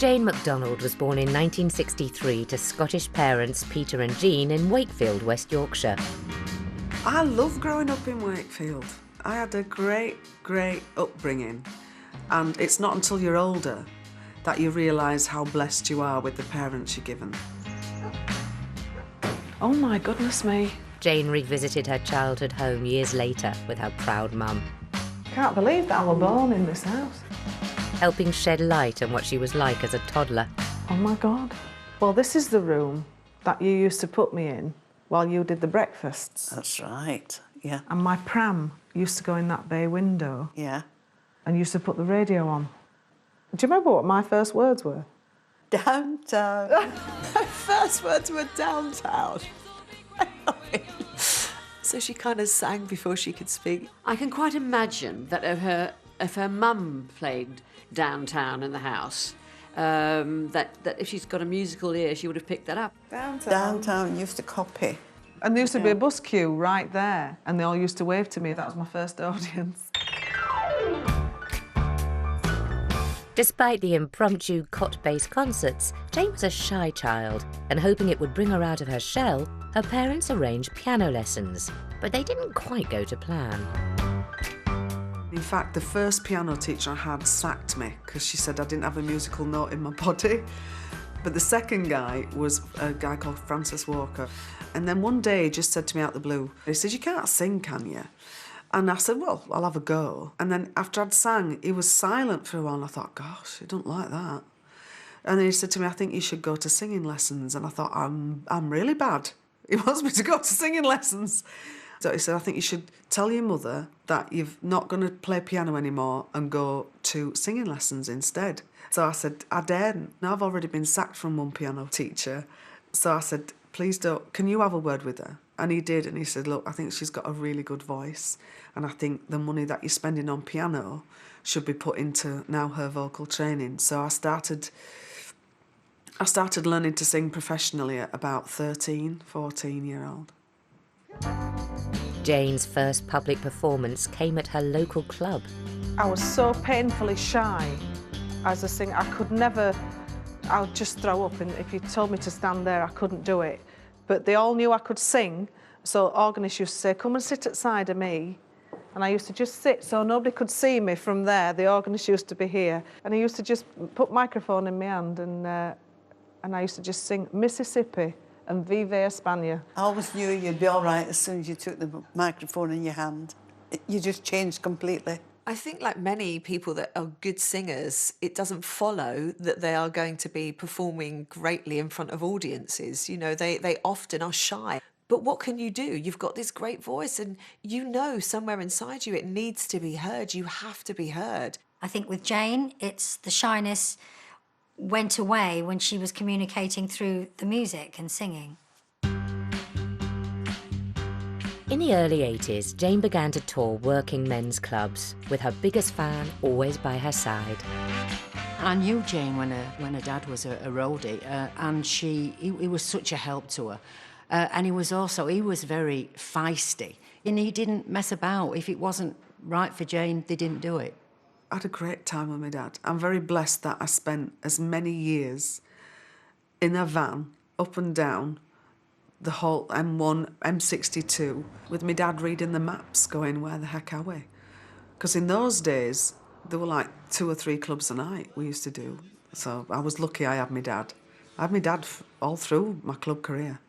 Jane McDonald was born in 1963 to Scottish parents Peter and Jean in Wakefield, West Yorkshire. I love growing up in Wakefield. I had a great upbringing, and it's not until you're older that you realise how blessed you are with the parents you're given. Oh my goodness me. Jane revisited her childhood home years later with her proud mum. Can't believe that I was born in this house. Helping shed light on what she was like as a toddler. Oh my God. Well, this is the room that you used to put me in while you did the breakfasts. That's right, yeah. And my pram used to go in that bay window. Yeah. And used to put the radio on. Do you remember what my first words were? Downtown. My first words were downtown. So she kind of sang before she could speak. I can quite imagine that if her mum played downtown in the house, that if she's got a musical ear, she would have picked that up. Downtown used to copy. And there used to be a bus queue right there, and they all used to wave to me. That was my first audience. Despite the impromptu cot-based concerts, Jane was a shy child, and hoping it would bring her out of her shell, her parents arranged piano lessons. But they didn't quite go to plan. In fact, the first piano teacher I had sacked me because she said I didn't have a musical note in my body. But the second guy was a guy called Francis Walker. And then one day he just said to me out the blue, he says, "You can't sing, can you?" And I said, "Well, I'll have a go." And then after I'd sang, he was silent for a while, and I thought, gosh, he don't like that. And then he said to me, "I think you should go to singing lessons." And I thought, I'm really bad. He wants me to go to singing lessons. So he said, "I think you should tell your mother that you're not going to play piano anymore and go to singing lessons instead." So I said, "I daren't. Now I've already been sacked from one piano teacher." So I said, "Please don't, can you have a word with her?" And he did, and he said, "Look, I think she's got a really good voice, and I think the money that you're spending on piano should be put into now her vocal training." So I started learning to sing professionally at about 13, 14-year-old. Jane's first public performance came at her local club. I was so painfully shy as a singer. I would just throw up, and if you told me to stand there, I couldn't do it. But they all knew I could sing, so organists used to say, "Come and sit at the side of me." And I used to just sit so nobody could see me from there. The organist used to be here. And he used to just put microphone in my hand, and I used to just sing Mississippi and Vive España. I always knew you'd be all right as soon as you took the microphone in your hand. You just changed completely. I think, like many people that are good singers, it doesn't follow that they are going to be performing greatly in front of audiences. You know, they often are shy. But what can you do? You've got this great voice, and you know somewhere inside you it needs to be heard. You have to be heard. I think with Jane, it's the shyness went away when she was communicating through the music and singing. In the early 80s, Jane began to tour working men's clubs, with her biggest fan always by her side. I knew Jane when her dad was a roadie, and he was such a help to her. And he was very feisty, and he didn't mess about. If it wasn't right for Jane, they didn't do it. I had a great time with my dad. I'm very blessed that I spent as many years in a van, up and down the whole M1, M62, with my dad reading the maps, going, where the heck are we? Because in those days, there were like 2 or 3 clubs a night we used to do. So I was lucky I had my dad. I had my dad all through my club career.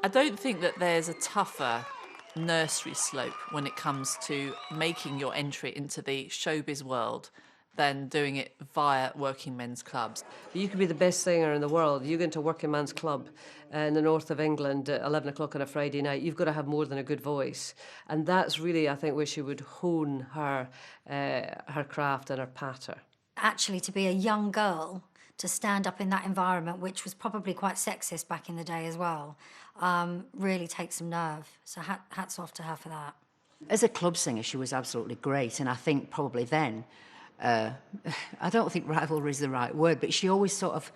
I don't think that there's a tougher nursery slope when it comes to making your entry into the showbiz world than doing it via working men's clubs. You could be the best singer in the world. You go into a working man's club in the north of England at 11 o'clock on a Friday night, you've got to have more than a good voice. And that's really, I think, where she would hone her craft and her patter. Actually, to be a young girl, to stand up in that environment, which was probably quite sexist back in the day as well, really takes some nerve. So hats off to her for that. As a club singer, she was absolutely great, and I think probably then, I don't think rivalry is the right word, but she always sort of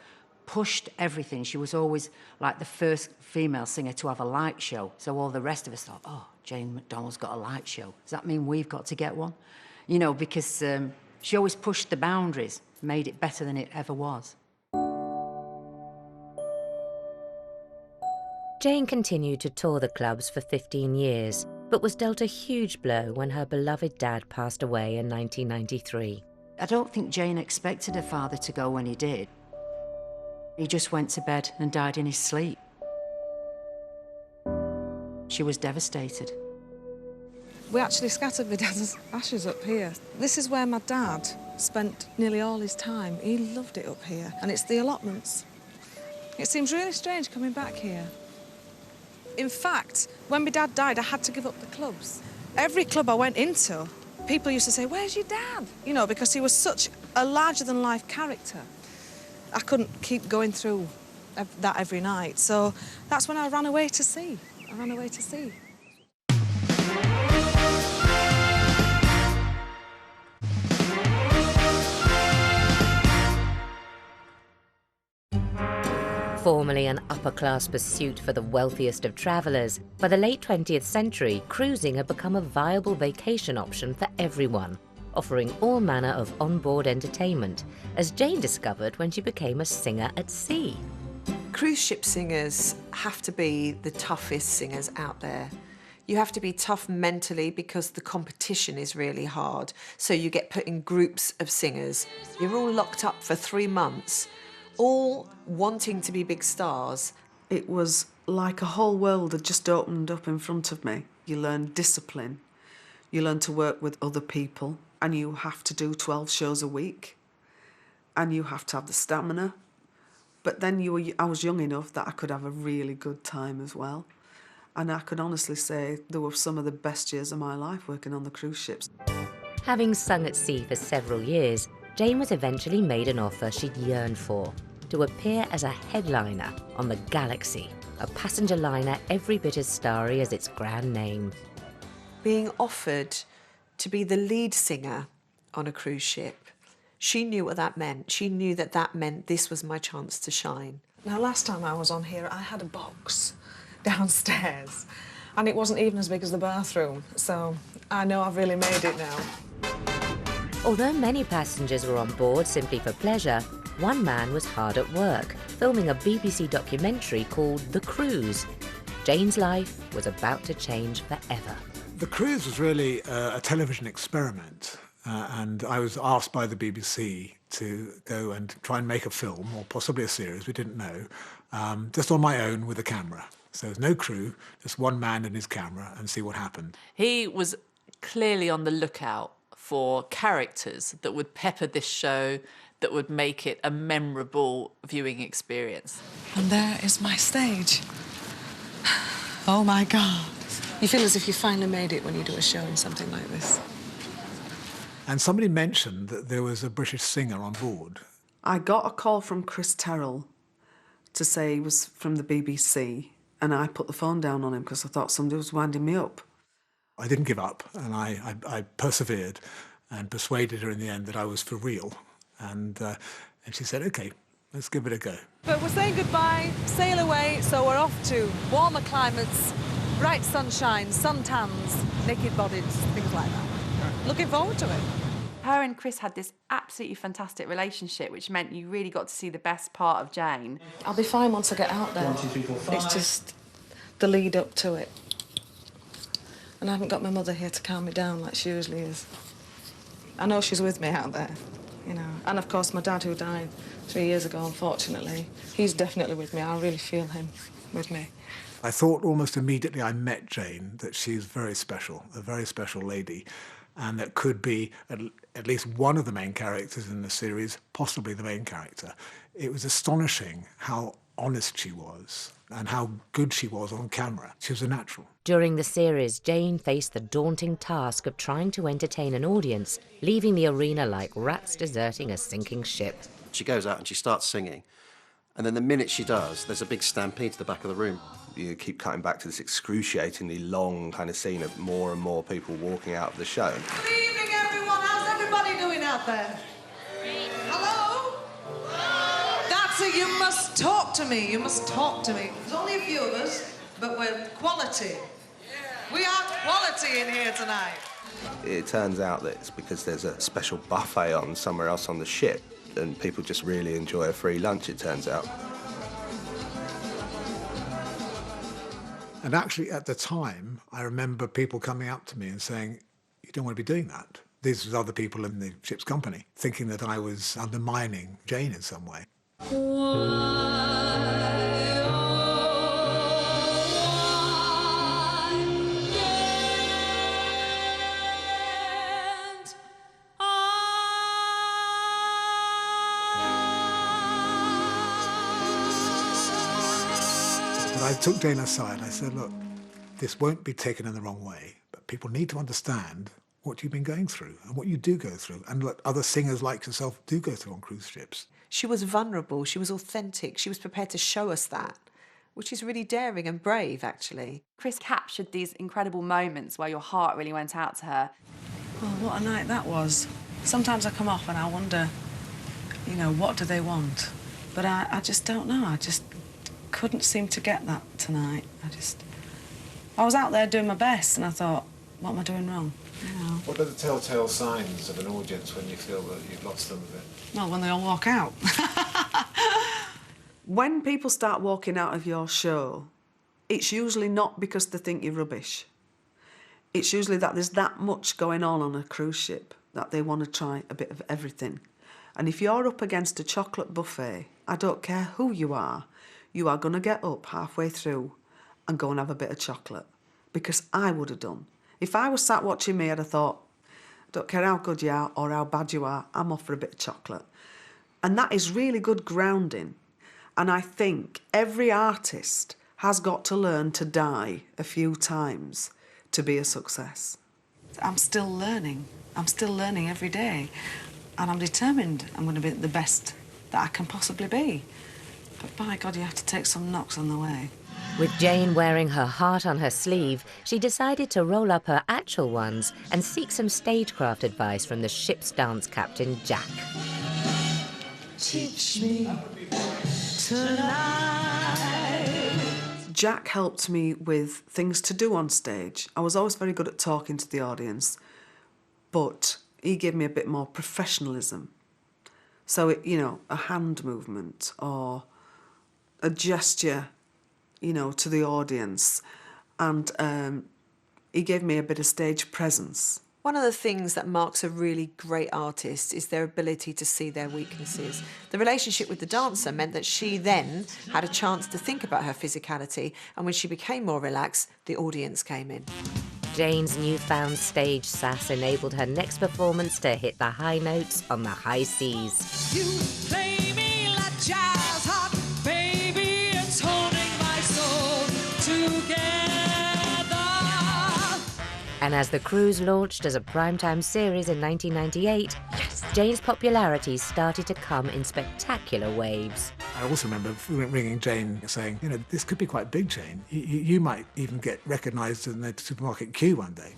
pushed everything. She was always like the first female singer to have a light show. So all the rest of us thought, oh, Jane McDonald's got a light show. Does that mean we've got to get one? You know, because she always pushed the boundaries. made it better than it ever was. Jane continued to tour the clubs for 15 years, but was dealt a huge blow when her beloved dad passed away in 1993. I don't think Jane expected her father to go when he did. He just went to bed and died in his sleep. She was devastated. We actually scattered my dad's ashes up here. This is where my dad spent nearly all his time. He loved it up here, and it's the allotments. It seems really strange coming back here. In fact, when my dad died, I had to give up the clubs. Every club I went into, people used to say, "Where's your dad?" You know, because he was such a larger-than-life character. I couldn't keep going through that every night, so that's when I ran away to sea. I ran away to sea. Formerly an upper-class pursuit for the wealthiest of travellers, by the late 20th century, cruising had become a viable vacation option for everyone, offering all manner of on-board entertainment, as Jane discovered when she became a singer at sea. Cruise ship singers have to be the toughest singers out there. You have to be tough mentally because the competition is really hard. So you get put in groups of singers. You're all locked up for 3 months, all wanting to be big stars. It was like a whole world had just opened up in front of me. You learn discipline, you learn to work with other people, and you have to do 12 shows a week, and you have to have the stamina. But then I was young enough that I could have a really good time as well. And I can honestly say there were some of the best years of my life working on the cruise ships. Having sung at sea for several years, Jane was eventually made an offer she'd yearned for, to appear as a headliner on the Galaxy, a passenger liner every bit as starry as its grand name. Being offered to be the lead singer on a cruise ship, she knew what that meant. She knew that that meant this was my chance to shine. Now, last time I was on here, I had a box downstairs, and it wasn't even as big as the bathroom, so I know I've really made it now. Although many passengers were on board simply for pleasure, one man was hard at work, filming a BBC documentary called The Cruise. Jane's life was about to change forever. The Cruise was really a television experiment, and I was asked by the BBC to go and try and make a film, or possibly a series, we didn't know, just on my own with a camera. So there's no crew, just one man and his camera, and see what happened. He was clearly on the lookout for characters that would pepper this show, that would make it a memorable viewing experience. And there is my stage. Oh, my God. You feel as if you finally made it when you do a show in something like this. And somebody mentioned that there was a British singer on board. I got a call from Chris Terrell to say he was from the BBC, and I put the phone down on him because I thought somebody was winding me up. I didn't give up, and I persevered and persuaded her in the end that I was for real. And she said, OK, let's give it a go. But we're saying goodbye, sail away, so we're off to warmer climates, bright sunshine, suntans, naked bodies, things like that. Looking forward to it. Her and Chris had this absolutely fantastic relationship, which meant you really got to see the best part of Jane. I'll be fine once I get out there. 1, 2, 3, 4, 5. It's just the lead up to it. And I haven't got my mother here to calm me down like she usually is. I know she's with me out there, you know. And, of course, my dad, who died 3 years ago, unfortunately, he's definitely with me. I really feel him with me. I thought almost immediately I met Jane that she's very special, a very special lady, and that could be at least one of the main characters in the series, possibly the main character. It was astonishing how honest she was and how good she was on camera. She was a natural. During the series, Jane faced the daunting task of trying to entertain an audience, leaving the arena like rats deserting a sinking ship. She goes out and she starts singing, and then the minute she does, there's a big stampede to the back of the room. You keep cutting back to this excruciatingly long kind of scene of more and more people walking out of the show. Good evening, everyone. How's everybody doing out there? Hello? That's it. You must talk to me. You must talk to me. There's only a few of us, but we're quality. We are quality in here tonight. It turns out that it's because there's a special buffet on somewhere else on the ship. and people just really enjoy a free lunch, it turns out. And actually, at the time, I remember people coming up to me and saying, you don't want to be doing that. These was other people in the ship's company, thinking that I was undermining Jane in some way. But I took Jane aside and I said, look, this won't be taken in the wrong way, but people need to understand what you've been going through and what you do go through and what other singers like yourself do go through on cruise ships. She was vulnerable, she was authentic, she was prepared to show us that, which is really daring and brave, actually. Chris captured these incredible moments where your heart really went out to her. Well, what a night that was. Sometimes I come off and I wonder, you know, what do they want? But I just don't know. I just couldn't seem to get that tonight. I was out there doing my best and I thought, what am I doing wrong? You know. What are the telltale signs of an audience when you feel that you've lost them a bit? Well, when they all walk out. When people start walking out of your show, it's usually not because they think you're rubbish. It's usually that there's that much going on a cruise ship that they want to try a bit of everything. And if you're up against a chocolate buffet, I don't care who you are going to get up halfway through and go and have a bit of chocolate. Because I would have done. If I was sat watching me, I'd have thought, don't care how good you are or how bad you are, I'm off for a bit of chocolate. And that is really good grounding. And I think every artist has got to learn to die a few times to be a success. I'm still learning. I'm still learning every day. And I'm determined I'm going to be the best that I can possibly be. But by God, you have to take some knocks on the way. With Jane wearing her heart on her sleeve, she decided to roll up her actual ones and seek some stagecraft advice from the ship's dance captain, Jack. Teach me tonight. Jack helped me with things to do on stage. I was always very good at talking to the audience, but he gave me a bit more professionalism. So, you know, a hand movement or a gesture, you know, to the audience. And he gave me a bit of stage presence. One of the things that marks a really great artist is their ability to see their weaknesses. The relationship with the dancer meant that she then had a chance to think about her physicality, and when she became more relaxed, the audience came in. Jane's newfound stage sass enabled her next performance to hit the high notes on the high seas. You play me like jazz hot, baby, it's holding my soul together. And as the cruise launched as a primetime series in 1998, Jane's popularity started to come in spectacular waves. I also remember ringing Jane saying, you know, this could be quite big, Jane. You might even get recognised in the supermarket queue one day.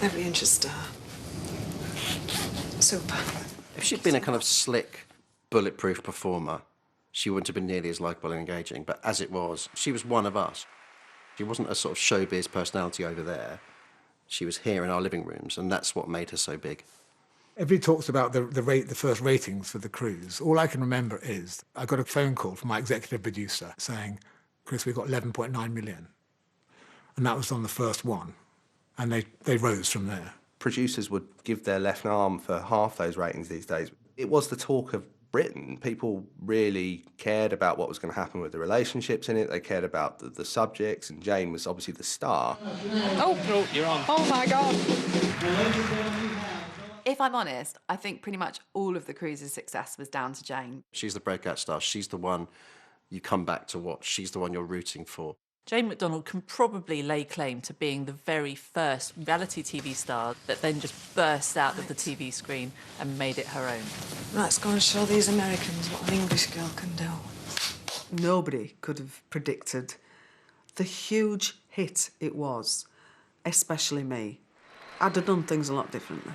Every inch a star. Super. If she'd been a kind of slick, bulletproof performer, she wouldn't have been nearly as likeable and engaging. But as it was, she was one of us. She wasn't a sort of showbiz personality over there. She was here in our living rooms, and that's what made her so big. Everybody talks about the first ratings for the cruise. All I can remember is I got a phone call from my executive producer saying, Chris, we've got 11.9 million. And that was on the first one. And they rose from there. Producers would give their left arm for half those ratings these days. It was the talk of Britain. People really cared about what was going to happen with the relationships in it. They cared about the subjects, and Jane was obviously the star. Oh, You're on. oh my God. If I'm honest, I think pretty much all of the cruise's success was down to Jane. She's the breakout star. She's the one you come back to watch. She's the one you're rooting for. Jane McDonald can probably lay claim to being the very first reality TV star that then just burst out of the TV screen and made it her own. Let's go and show these Americans what an English girl can do. Nobody could have predicted the huge hit it was, especially me. I'd have done things a lot differently.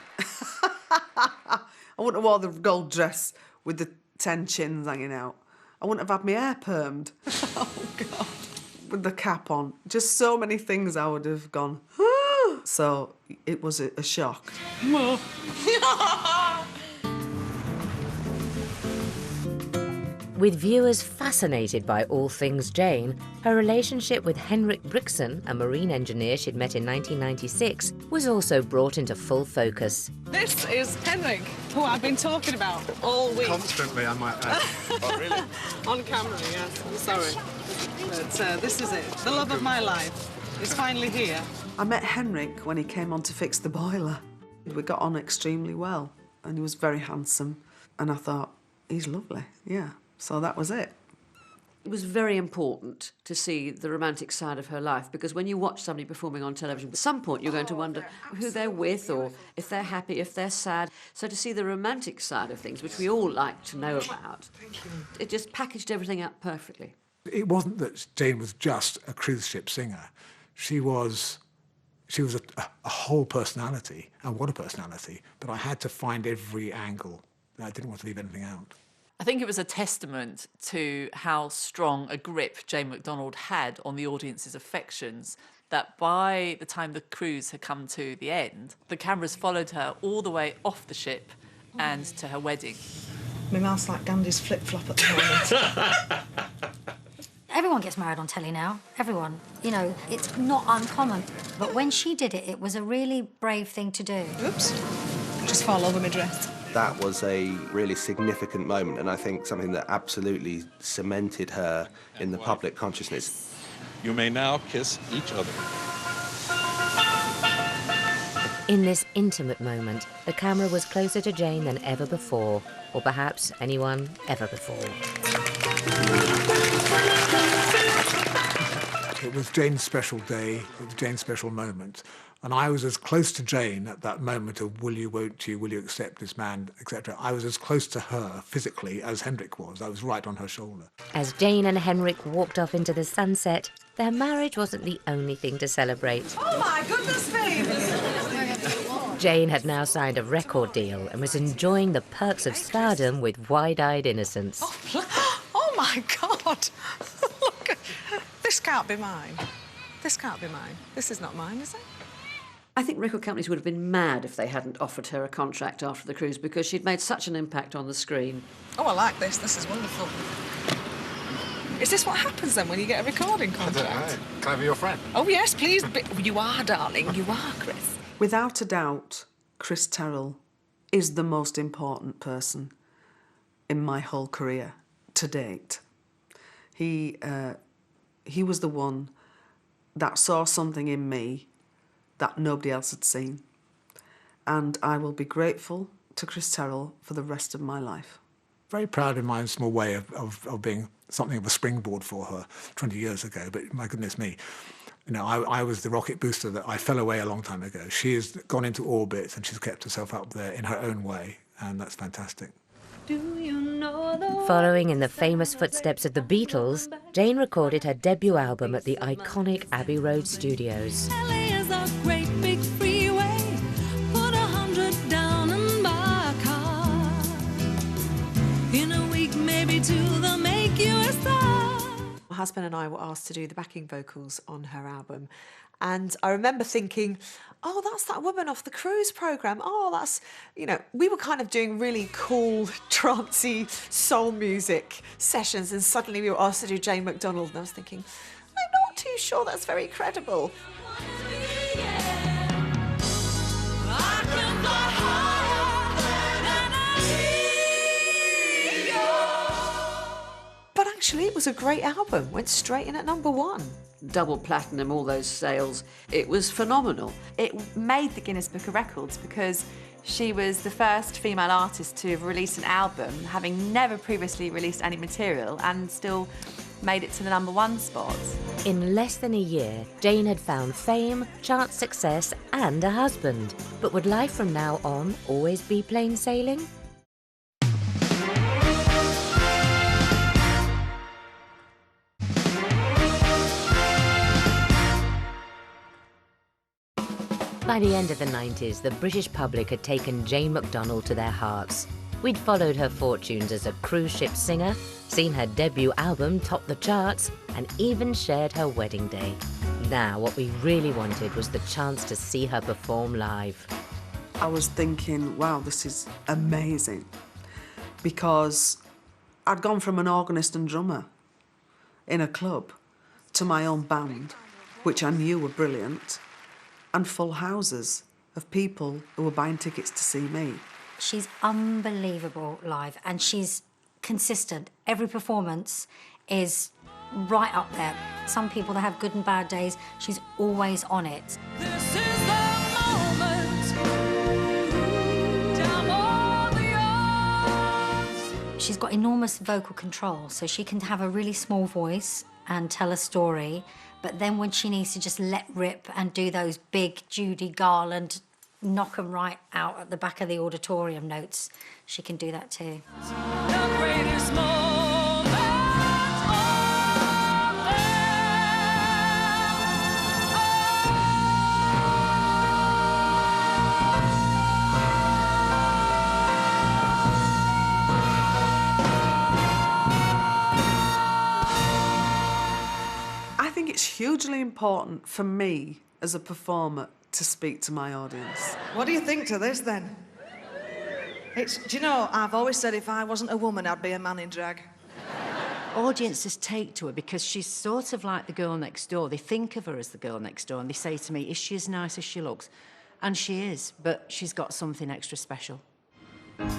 I wouldn't have worn the gold dress with the 10 chins hanging out. I wouldn't have had my hair permed. Oh, God. With the cap on. Just so many things I would have gone, so it was a shock. With viewers fascinated by all things Jane, her relationship with Henrik Brixen, a marine engineer she'd met in 1996, was also brought into full focus. This is Henrik, who I've been talking about all week. Constantly, I might add. Oh, really? On camera, yes. I'm sorry. But this is it. The love of my life is finally here. I met Henrik when he came on to fix the boiler. We got on extremely well, and he was very handsome. And I thought, he's lovely, yeah. So that was it. It was very important to see the romantic side of her life, because when you watch somebody performing on television, at some point you're going to wonder who they're with, or if they're happy, if they're sad. So to see the romantic side of things, which we all like to know about, it just packaged everything up perfectly. It wasn't that Jane was just a cruise ship singer. She was a whole personality, and what a personality. But I had to find every angle. I didn't want to leave anything out. I think it was a testament to how strong a grip Jane McDonald had on the audience's affections that by the time the cruise had come to the end, the cameras followed her all the way off the ship and to her wedding. My mouth's like Gandhi's flip-flop at the moment. Everyone gets married on telly now, everyone. You know, it's not uncommon. But when she did it, it was a really brave thing to do. Oops, just fall over my dress. That was a really significant moment, and I think something that absolutely cemented her in the public consciousness. You may now kiss each other. In this intimate moment, the camera was closer to Jane than ever before, or perhaps anyone ever before. It was Jane's special day, it was Jane's special moment, and I was as close to Jane at that moment of will you, won't you, will you accept this man, etc. I was as close to her physically as Henrik was. I was right on her shoulder. As Jane and Henrik walked off into the sunset, their marriage wasn't the only thing to celebrate. Oh my goodness me! Jane had now signed a record deal and was enjoying the perks of stardom with wide-eyed innocence. Oh my God! Look, this can't be mine. This can't be mine. This is not mine, is it? I think record companies would have been mad if they hadn't offered her a contract after the cruise, because she'd made such an impact on the screen. Oh, I like this. This is wonderful. Is this what happens then when you get a recording contract? I don't know. Can I be your friend? Oh, yes, please. You are, darling. You are, Chris. Without a doubt, Chris Terrell is the most important person in my whole career to date. He was the one that saw something in me that nobody else had seen. And I will be grateful to Chris Terrell for the rest of my life. Very proud in my own small way of being something of a springboard for her 20 years ago, but my goodness me. You know, I was the rocket booster that I fell away a long time ago. She has gone into orbit and she's kept herself up there in her own way, and that's fantastic. Following in the famous footsteps of the Beatles, Jane recorded her debut album at the iconic Abbey Road Studios. LA is a great big freeway. Put 100 down and buy a car. In a week, maybe two, they'll make you a star. My husband and I were asked to do the backing vocals on her album. And I remember thinking, oh, that's that woman off the cruise programme. Oh, that's, you know, we were kind of doing really cool, trancey soul music sessions, and suddenly we were asked to do Jane McDonald, and I was thinking, I'm not too sure that's very credible. But actually, it was a great album. Went straight in at #1. Double platinum, all those sales. It was phenomenal. It made the Guinness Book of Records because she was the first female artist to have released an album, having never previously released any material, and still made it to the #1 spot. In less than a year, Jane had found fame, chart success, and a husband. But would life from now on always be plain sailing? By the end of the 90s, the British public had taken Jane McDonald to their hearts. We'd followed her fortunes as a cruise ship singer, seen her debut album top the charts, and even shared her wedding day. Now, what we really wanted was the chance to see her perform live. I was thinking, wow, this is amazing, because I'd gone from an organist and drummer in a club to my own band, which I knew were brilliant, and full houses of people who were buying tickets to see me. She's unbelievable live, and she's consistent. Every performance is right up there. Some people that have good and bad days, she's always on it. This is the moment. Damn all the odds. She's got enormous vocal control, so she can have a really small voice and tell a story, but then when she needs to just let rip and do those big Judy Garland, knock 'em right out at the back of the auditorium notes, she can do that too. The greatest moment. I think it's hugely important for me as a performer to speak to my audience. What do you think to this, then? Do you know, I've always said if I wasn't a woman, I'd be a man in drag. Audiences take to her because she's sort of like the girl next door. They think of her as the girl next door and they say to me, is she as nice as she looks? And she is, but she's got something extra special.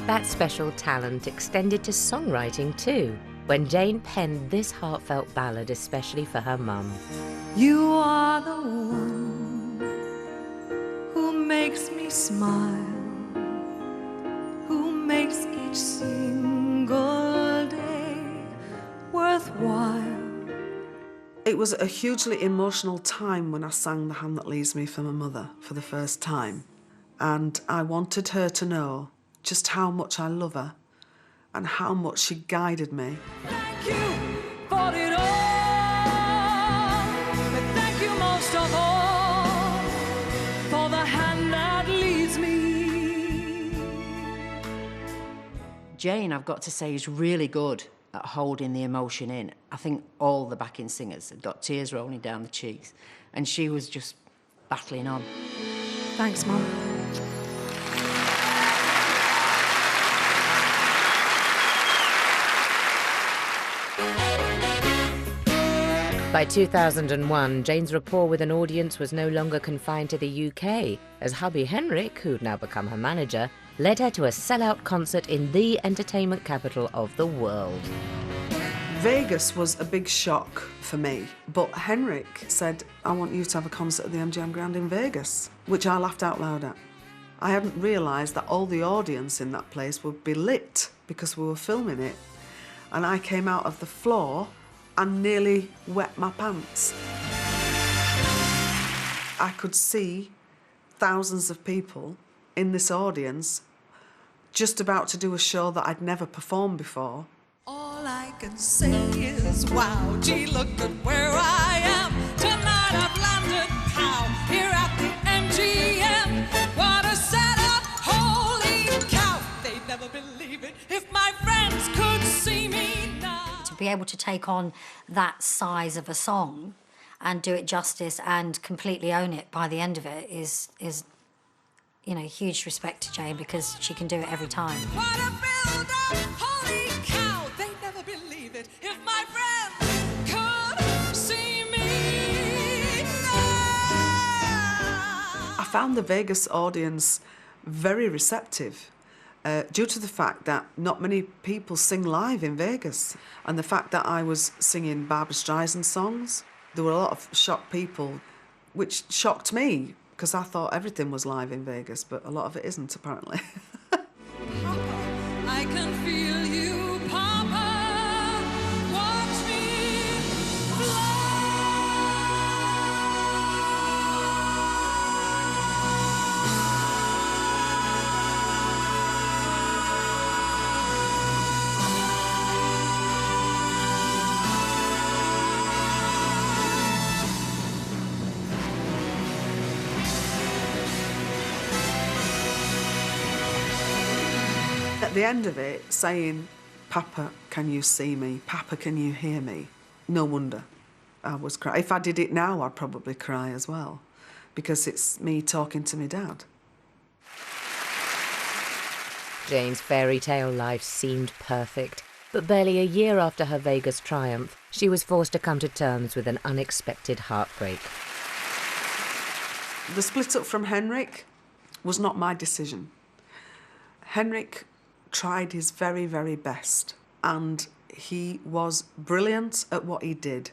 That special talent extended to songwriting too, when Jane penned this heartfelt ballad especially for her mum. You are the one who makes me smile, who makes each single day worthwhile. It was a hugely emotional time when I sang The Hand That Leaves Me for my mother for the first time. And I wanted her to know just how much I love her and how much she guided me. Thank you for it all, but thank you most of all for the hand that leads me. Jane, I've got to say, is really good at holding the emotion in. I think all the backing singers had got tears rolling down the cheeks, and she was just battling on. Thanks, Mum. By 2001, Jane's rapport with an audience was no longer confined to the UK, as hubby Henrik, who'd now become her manager, led her to a sellout concert in the entertainment capital of the world. Vegas was a big shock for me, but Henrik said, I want you to have a concert at the MGM Grand in Vegas, which I laughed out loud at. I hadn't realised that all the audience in that place would be lit because we were filming it, and I came out of the floor and nearly wet my pants. I could see thousands of people in this audience just about to do a show that I'd never performed before. All I can say is, wow, gee, look at where I am. Tonight I've landed, pow, here at the MGM. What a setup, holy cow. They'd never believe it if my friends could see me now. To be able to take on that size of a song and do it justice and completely own it by the end of it is you know, huge respect to Jane, because she can do it every time. What a build-up, holy cow. They'd never believe it if my friends could see me now. I found the Vegas audience very receptive due to the fact that not many people sing live in Vegas, and the fact that I was singing Barbra Streisand songs. There were a lot of shocked people, which shocked me, because I thought everything was live in Vegas, but a lot of it isn't, apparently. I can feel you, Papa. Watch me fly. At the end of it, saying, Papa, can you see me? Papa, can you hear me? No wonder I was crying. If I did it now, I'd probably cry as well, because it's me talking to my dad. Jane's fairy tale life seemed perfect, but But barely a year after her Vegas triumph, she was forced to come to terms with an unexpected heartbreak. The split up from Henrik was not my decision. Henrik tried his very, very best, and he was brilliant at what he did,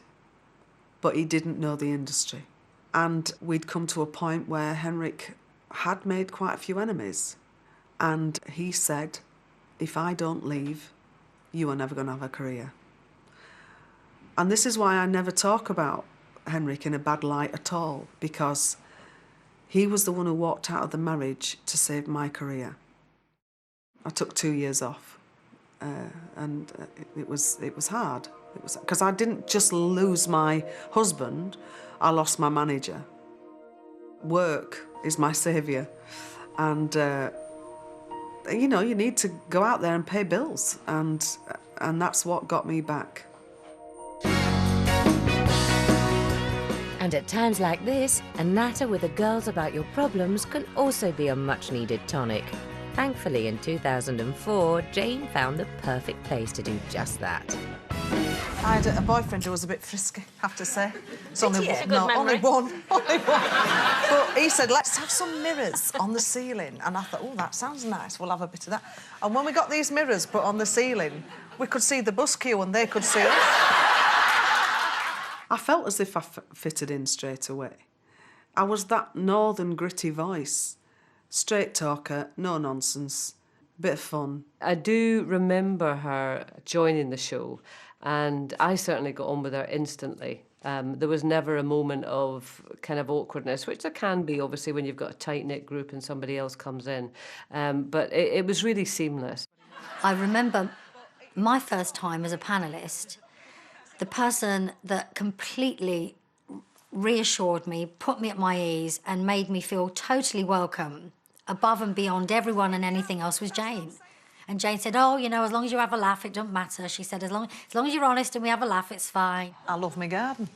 but he didn't know the industry. And we'd come to a point where Henrik had made quite a few enemies, and he said, if I don't leave, you are never going to have a career. And this is why I never talk about Henrik in a bad light at all, because he was the one who walked out of the marriage to save my career. I took 2 years off, and it was hard. It was because I didn't just lose my husband, I lost my manager. Work is my saviour, and you know, you need to go out there and pay bills, and that's what got me back. And at times like this, a natter with the girls about your problems can also be a much-needed tonic. Thankfully, in 2004, Jane found the perfect place to do just that. I had a boyfriend who was a bit frisky, I have to say. It's only It's a one. good No, memory. only one. Only one. But he said, let's have some mirrors on the ceiling. And I thought, oh, that sounds nice. We'll have a bit of that. And when we got these mirrors put on the ceiling, we could see the bus queue and they could see us. I felt as if I fitted in straight away. I was that northern gritty voice. Straight talker, no nonsense, bit of fun. I do remember her joining the show, and I certainly got on with her instantly. There was never a moment of kind of awkwardness, which there can be, obviously, when you've got a tight-knit group and somebody else comes in. But it was really seamless. I remember my first time as a panellist, the person that completely reassured me, put me at my ease and made me feel totally welcome, above and beyond everyone and anything else, was Jane. And Jane said, oh, you know, as long as you have a laugh, it doesn't matter. She said, as long as you're honest and we have a laugh, it's fine. I love my garden.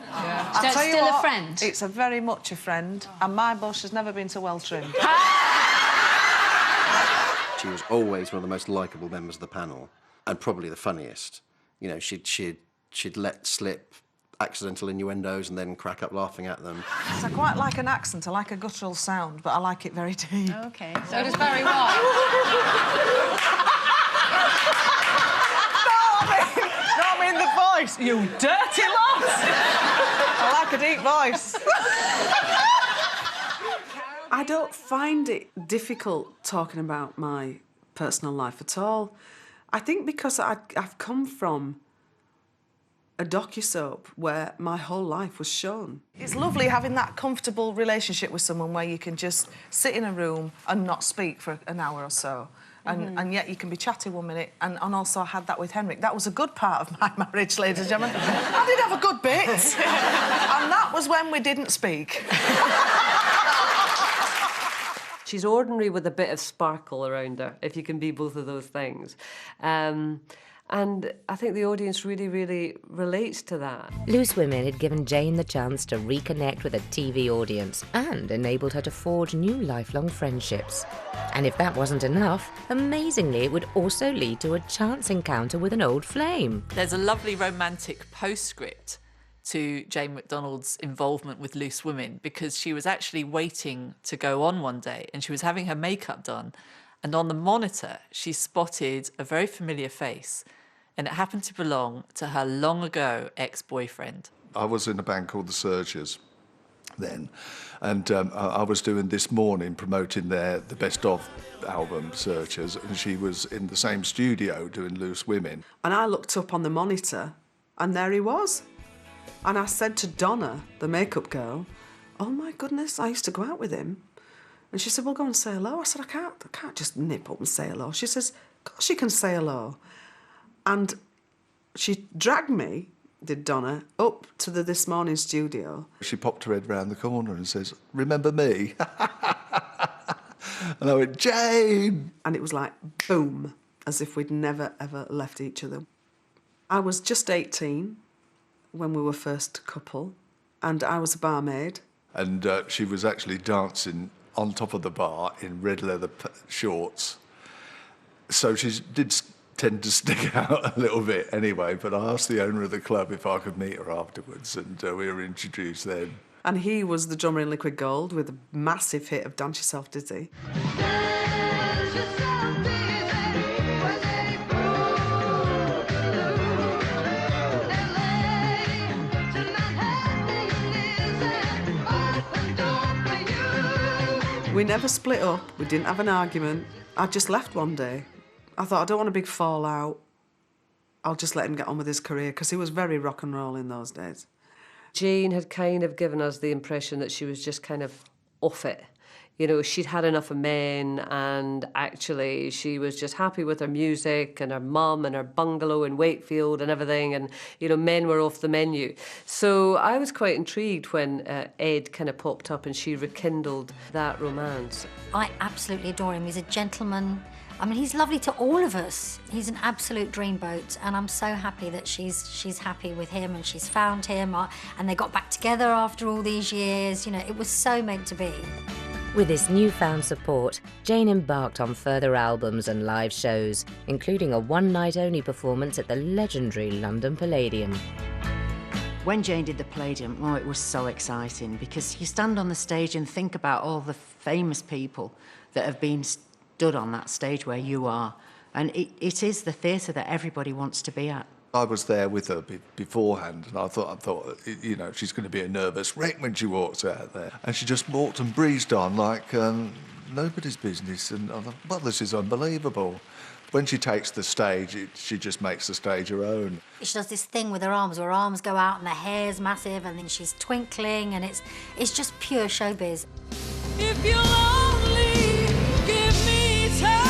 Yeah. I'll tell you Still what, a friend? It's a very much a friend, and my bush has never been so well trimmed. She was always one of the most likeable members of the panel, and probably the funniest. You know, she'd let slip accidental innuendos and then crack up laughing at them. So I quite like an accent. I like a guttural sound, but I like it very deep. OK. So does Barry White. No, I mean the voice. You dirty lot! I like a deep voice. I don't find it difficult talking about my personal life at all. I think because I've come from a docusoap where my whole life was shown. It's lovely having that comfortable relationship with someone where you can just sit in a room and not speak for an hour or so. And yet you can be chatty 1 minute, and also I had that with Henrik. That was a good part of my marriage, ladies and gentlemen. I did have a good bit. And that was when we didn't speak. She's ordinary with a bit of sparkle around her, if you can be both of those things. And I think the audience really, really relates to that. Loose Women had given Jane the chance to reconnect with a TV audience and enabled her to forge new lifelong friendships. And if that wasn't enough, amazingly, it would also lead to a chance encounter with an old flame. There's a lovely romantic postscript to Jane McDonald's involvement with Loose Women, because she was actually waiting to go on one day and she was having her makeup done, and on the monitor she spotted a very familiar face, and it happened to belong to her long ago ex-boyfriend. I was in a band called The Surgers then, and I was doing This Morning, promoting the Best Of album, Searchers, and she was in the same studio doing Loose Women. And I looked up on the monitor, and there he was. And I said to Donna, the makeup girl, oh my goodness, I used to go out with him. And she said, well, go and say hello. I said, I can't just nip up and say hello. She says, of course you can say hello. And she dragged me, did Donna, up to the This Morning studio. She popped her head round the corner and says, remember me? And I went, Jane! And it was like, boom, as if we'd never, ever left each other. I was just 18 when we were first couple, and I was a barmaid. And she was actually dancing on top of the bar in red leather shorts. So she did tend to stick out a little bit anyway, but I asked the owner of the club if I could meet her afterwards, and we were introduced then. And he was the drummer in Liquid Gold with a massive hit of Dance Yourself Dizzy. We never split up, we didn't have an argument. I just left one day. I thought, I don't want a big fallout. I'll just let him get on with his career, because he was very rock and roll in those days. Jane had kind of given us the impression that she was just kind of off it. You know, she'd had enough of men, and actually she was just happy with her music and her mum and her bungalow in Wakefield and everything, and, you know, men were off the menu. So I was quite intrigued when Ed kind of popped up and she rekindled that romance. I absolutely adore him. He's a gentleman. I mean, he's lovely to all of us. He's an absolute dreamboat, and I'm so happy that she's happy with him and she's found him, and they got back together after all these years. You know, it was so meant to be. With this newfound support, Jane embarked on further albums and live shows, including a one-night-only performance at the legendary London Palladium. When Jane did the Palladium, oh, it was so exciting, because you stand on the stage and think about all the famous people that have been stood on that stage where you are, and it is the theatre that everybody wants to be at. I was there with her beforehand, and I thought, you know, she's going to be a nervous wreck when she walks out there. And she just walked and breezed on like nobody's business, and I thought, well, this is unbelievable. When she takes the stage, she just makes the stage her own. She does this thing with her arms, where her arms go out and the hair's massive, and then she's twinkling, and it's just pure showbiz. If you'll only give me time.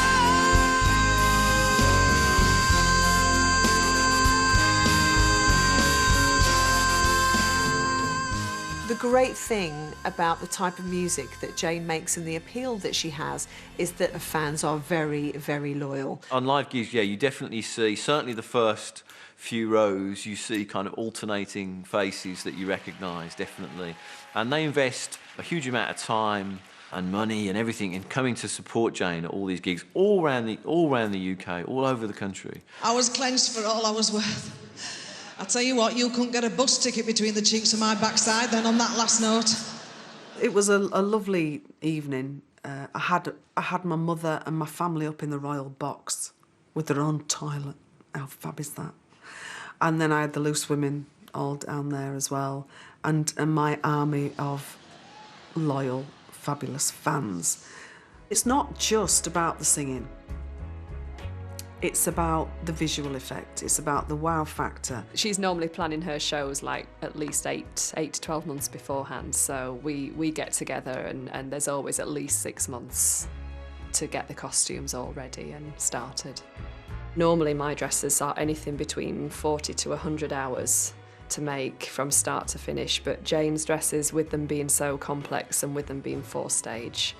The great thing about the type of music that Jane makes and the appeal that she has is that the fans are very, very loyal. On live gigs, yeah, you definitely see, certainly the first few rows, you see kind of alternating faces that you recognise, definitely. And they invest a huge amount of time and money and everything in coming to support Jane at all these gigs, all around the UK, all over the country. I was clenched for all I was worth. I tell you what, you couldn't get a bus ticket between the cheeks of my backside then on that last note. It was a lovely evening. I had my mother and my family up in the royal box with their own toilet. How fab is that? And then I had the Loose Women all down there as well, and my army of loyal, fabulous fans. It's not just about the singing. It's about the visual effect. It's about the wow factor. She's normally planning her shows like at least 8 to 12 months beforehand. So we get together and there's always at least 6 months to get the costumes all ready and started. Normally my dresses are anything between 40 to 100 hours to make from start to finish. But Jane's dresses, with them being so complex and with them being 4-stage,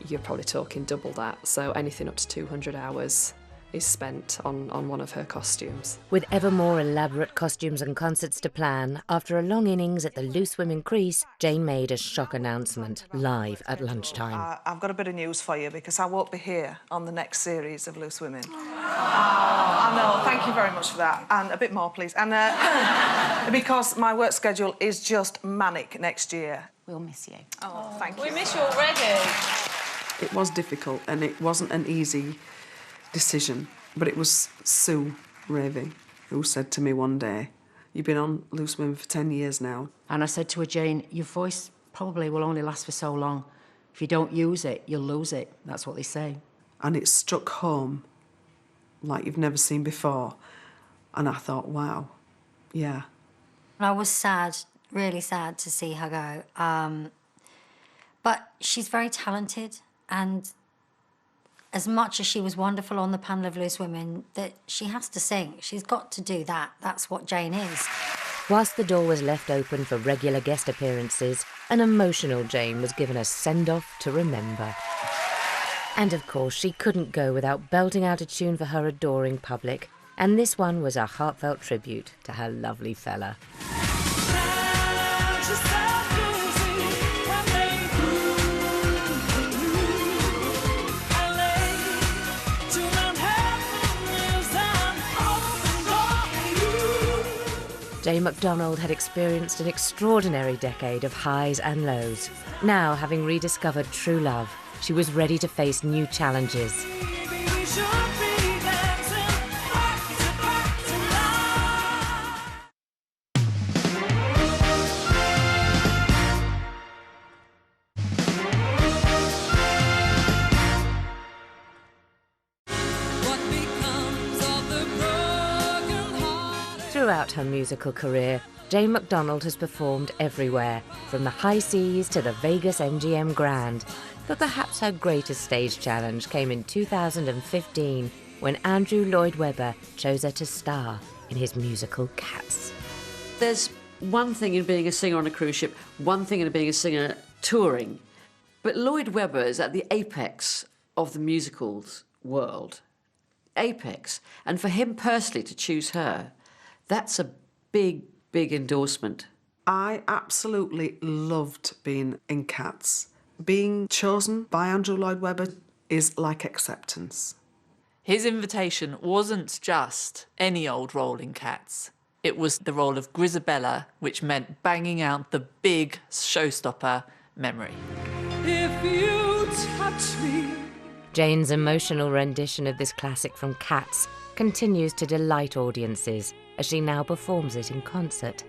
you're probably talking double that. So anything up to 200 hours is spent on one of her costumes. With ever more elaborate costumes and concerts to plan, after a long innings at the Loose Women crease, Jane made a shock announcement live at lunchtime. I've got a bit of news for you, because I won't be here on the next series of Loose Women. I know, thank you very much for that. And a bit more, please. And because my work schedule is just manic next year. We'll miss you. Oh, thank you. We miss you already. It was difficult, and it wasn't an easy decision, but it was Sue Ravey who said to me one day, "You've been on Loose Women for 10 years now." And I said to her, Jane, your voice probably will only last for so long. If you don't use it, you'll lose it. That's what they say. And it struck home like you've never seen before. And I thought, wow, yeah. I was sad, really sad to see her go. But she's very talented, and as much as she was wonderful on the panel of Loose Women, that she has to sing. She's got to do that. That's what Jane is. Whilst the door was left open for regular guest appearances, an emotional Jane was given a send-off to remember. And of course, she couldn't go without belting out a tune for her adoring public, and this one was a heartfelt tribute to her lovely fella. To Mount Heaven is Jane McDonald had experienced an extraordinary decade of highs and lows. Now, having rediscovered true love, she was ready to face new challenges. Throughout her musical career, Jane McDonald has performed everywhere, from the high seas to the Vegas MGM Grand. But perhaps her greatest stage challenge came in 2015, when Andrew Lloyd Webber chose her to star in his musical Cats. There's one thing in being a singer on a cruise ship, one thing in being a singer touring, but Lloyd Webber is at the apex of the musicals world. Apex. And for him personally to choose her, that's a big, big endorsement. I absolutely loved being in Cats. Being chosen by Andrew Lloyd Webber is like acceptance. His invitation wasn't just any old role in Cats. It was the role of Grisabella, which meant banging out the big showstopper, Memory. If you touch me. Jane's emotional rendition of this classic from Cats continues to delight audiences as she now performs it in concert.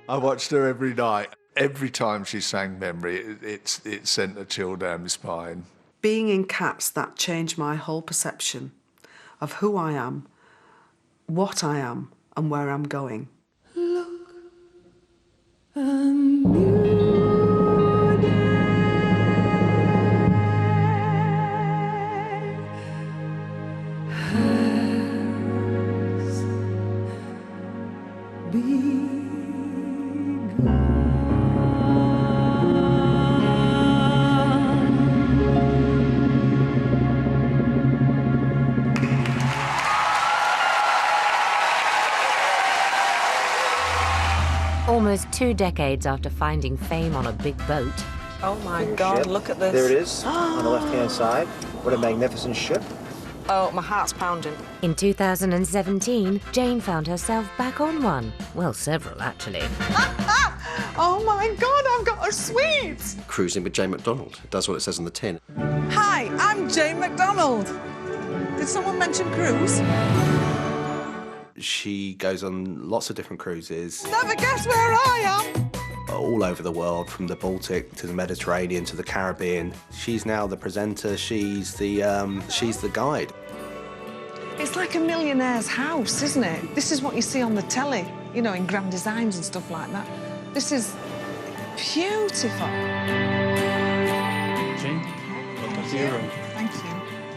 I watched her every night. Every time she sang Memory, it sent a chill down my spine. Being in Cats, that changed my whole perception of who I am, what I am, and where I'm going. Look, a new day has begun. Almost 2 decades after finding fame on a big boat, Oh my God, look at this. There it is, on the left-hand side. What a magnificent ship. Oh, my heart's pounding. in 2017, Jane found herself back on one. Well, several, actually. Oh my God, I've got a sweet! Cruising with Jane McDonald. It does what it says on the tin. Hi, I'm Jane McDonald. Did someone mention cruise? She goes on lots of different cruises, Never guess where I am. all over the world, from the Baltic to the Mediterranean to the Caribbean. She's now the presenter, she's the guide. It's like a millionaire's house, isn't it? This is what you see on the telly, you know, in Grand Designs and stuff like that. This is beautiful. Jane, welcome to your room. Thank you.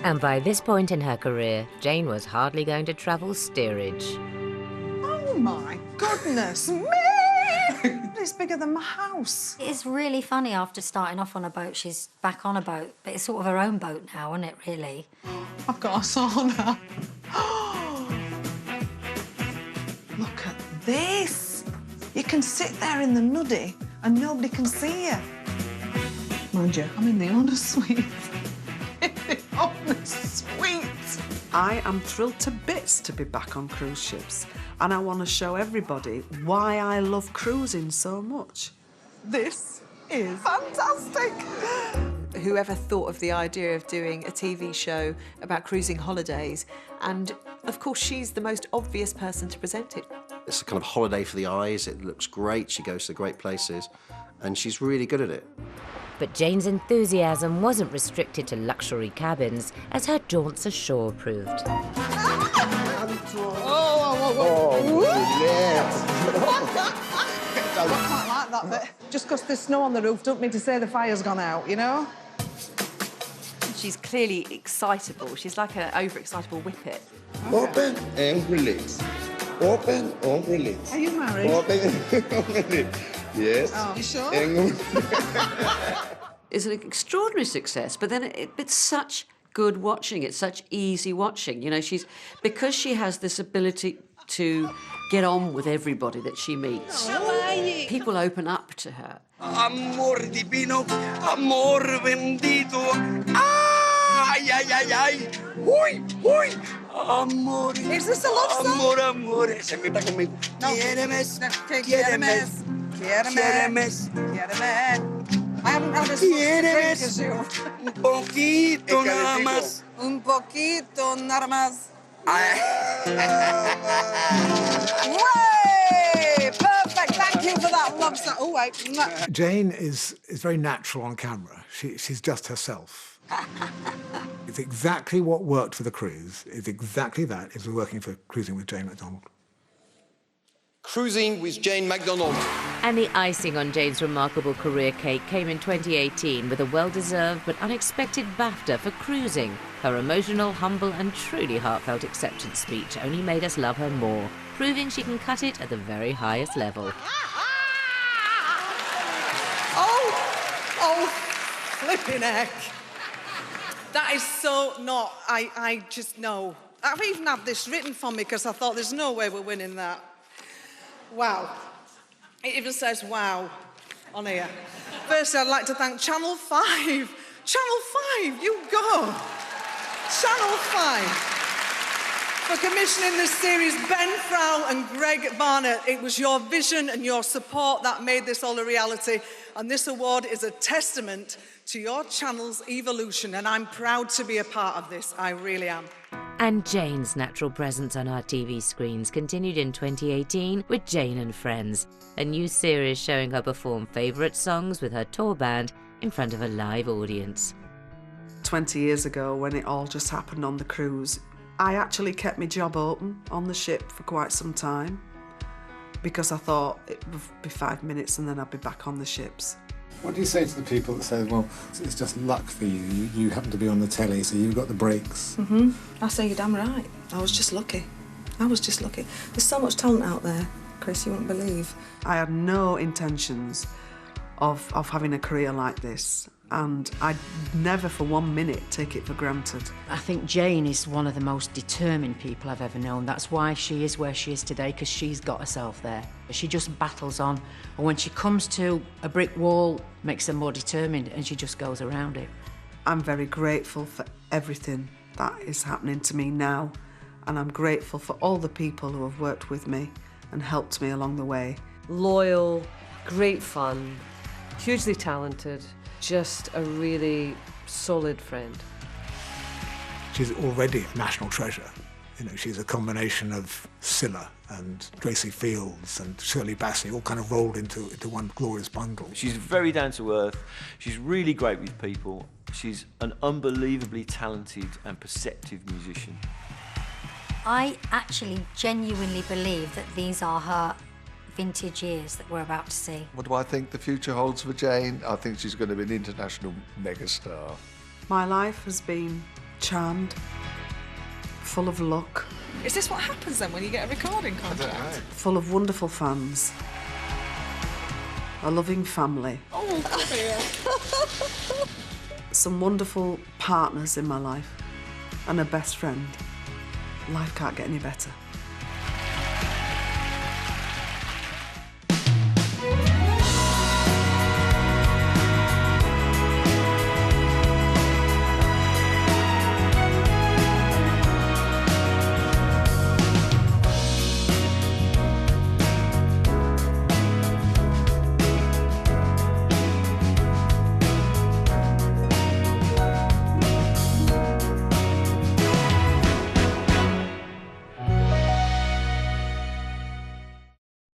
And by this point in her career, Jane was hardly going to travel steerage. Oh my goodness me! It's bigger than my house. It's really funny after starting off on a boat, she's back on a boat, but it's sort of her own boat now, isn't it, really? I've got a sauna. Look at this. You can sit there in the nuddy and nobody can see you. Mind you, I'm in the honour suite. In the honour suite. I am thrilled to bits to be back on cruise ships, and I want to show everybody why I love cruising so much. This is fantastic. Whoever thought of the idea of doing a TV show about cruising holidays? And of course, she's the most obvious person to present it. It's a kind of holiday for the eyes. It looks great. She goes to great places, and she's really good at it. But Jane's enthusiasm wasn't restricted to luxury cabins, as her jaunts ashore proved. I quite like that bit. Just because there's snow on the roof don't mean to say the fire's gone out, you know? She's clearly excitable. She's like an overexcitable whippet. Open and release. Open and release. Are you married? Open and release. Yes. Oh, you sure? It's an extraordinary success, but then it's such good watching. It's such easy watching. You know, because she has this ability to get on with everybody that she meets. People open up to her. Amor divino, amor bendito. Ay, ay, ay, ay. Uy, uy. Amor. Is this a love song? Amor, amor. Se meta conmigo. No. Quiéreme. Quiéreme. I haven't had as much to drink as you. Un poquito nada más. Un poquito nada más. Way! Perfect. Thank you for that love song. Oh, wait. Jane is very natural on camera. She's just herself. It's exactly what worked for the cruise. It's exactly that is working for Cruising with Jane McDonald. Cruising with Jane McDonald. And the icing on Jane's remarkable career cake came in 2018 with a well-deserved but unexpected BAFTA for Cruising. Her emotional, humble and truly heartfelt acceptance speech only made us love her more, proving she can cut it at the very highest level. Oh, flipping heck. That is so not, I just know. I've even had this written for me because I thought there's no way we're winning that. Wow. It even says wow on here. Firstly, I'd like to thank Channel 5. Channel 5, you go. Channel 5. For commissioning this series, Ben Frau and Greg Barnett. It was your vision and your support that made this all a reality. And this award is a testament to your channel's evolution. And I'm proud to be a part of this. I really am. And Jane's natural presence on our TV screens continued in 2018 with Jane and Friends, a new series showing her perform favourite songs with her tour band in front of a live audience. 20 years ago, when it all just happened on the cruise, I actually kept my job open on the ship for quite some time because I thought it would be 5 minutes and then I'd be back on the ships. What do you say to the people that say, well, it's just luck for you, you happen to be on the telly, so you've got the breaks? I say you're damn right. I was just lucky. There's so much talent out there, Chris, you wouldn't believe. I had no intentions of having a career like this, and I'd never for 1 minute take it for granted. I think Jane is one of the most determined people I've ever known. That's why she is where she is today, because she's got herself there. She just battles on, and when she comes to a brick wall, makes her more determined, and she just goes around it. I'm very grateful for everything that is happening to me now, and I'm grateful for all the people who have worked with me and helped me along the way. Loyal, great fun, hugely talented, just a really solid friend. She's already a national treasure. You know, she's a combination of Scylla and Gracie Fields and Shirley Bassey, all kind of rolled into one glorious bundle. She's very down to earth. She's really great with people. She's an unbelievably talented and perceptive musician. I actually genuinely believe that these are her vintage years that we're about to see. What do I think the future holds for Jane? I think she's going to be an international megastar. My life has been charmed, full of luck. Is this what happens then when you get a recording contract? Full of wonderful fans, a loving family, some wonderful partners in my life, and a best friend. Life can't get any better.